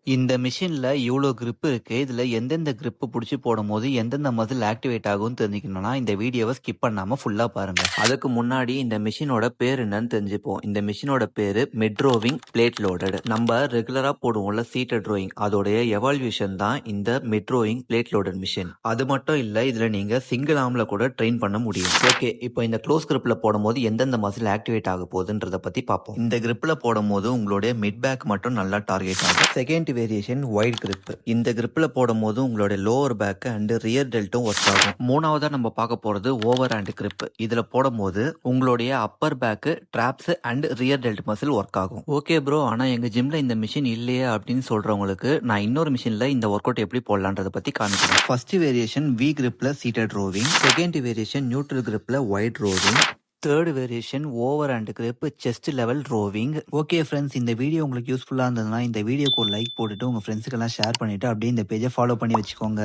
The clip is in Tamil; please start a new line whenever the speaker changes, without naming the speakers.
இந்த மிஷின்ல இவ்ளோ கிரிப் இருக்கு. இதுல எந்தெந்த கிரிப் புடிச்சு போடும்போது, எந்தெந்த மசில் ஆக்டிவேட் ஆகும்னு தெரிஞ்சுக்கணும்னா, இந்த வீடியோவ ஸ்கிப் பண்ணாம ஃபுல்லா பாருங்க. அதுக்கு முன்னாடி இந்த மிஷினோட பேர் என்னன்னு தெரிஞ்சுப்போம். இந்த மிஷினோட பேரு மிட்ரோவிங் பிளேட் லோடட். நம்ம ரெகுலரா போடுவோம்ல சீட்டட் ரோயிங், அதோடைய எவால்யூஷன் தான் இந்த மிட்ரோவிங் பிளேட் லோடட் மிஷின். அது மட்டும் இல்ல, இதுல நீங்க சிங்கிள் ஆர்ம்ல கூட ட்ரெயின் பண்ண முடியும். ஓகே, இப்போ இந்த க்ளோஸ் கிரிப்ல போடும்போது எந்தெந்த மசில் ஆக்டிவேட் ஆக போகுதுன்றத பத்தி பார்ப்போம். இந்த கிரிப்ல போடும்போது உங்களுடைய மிட் பேக் மட்டும் நல்லா டார்கெட் ஆகும். Second variation wide grip. இந்த கிரிப்ல போடும்போது உங்களுடைய லோவர் பேக் அண்ட் ரியர் டெல்ட்டும் ஒர்க் ஆகும். மூணாவதா நம்ம பார்க்க போறது ஓவர் ஹேண்ட் கிரிப். இதுல போடும்போது உங்களுடைய upper back, traps and rear delt muscle work ஆகும். ஓகே ப்ரோ, ஆனா எங்க ஜிம்ல இந்த மிஷின் இல்லையே அப்படின்னு சொல்றவங்களுக்கு நான் இன்னொரு மிஷின்ல இந்த ஒர்க் அவுட் எப்படி போடலான்றத பத்தி காமிக்கிறேன். ஃபர்ஸ்ட் வேரியேஷன் வி கிரிப்ல seated rowing. Second variation neutral கிரிப்ல wide rowing. Third variation overhand grip chest level rowing. Okay friends, இந்த வீடியோ உங்களுக்கு யூஸ்ஃபுல்லாக இருந்ததுன்னா இந்த வீடியோக்கு ஒரு லைக் போட்டுட்டு உங்கள் ஃப்ரெண்ட்ஸுக்கெல்லாம் ஷேர் பண்ணிவிட்டு அப்படியே இந்த பேஜை ஃபாலோ பண்ணி வச்சுக்கோங்க.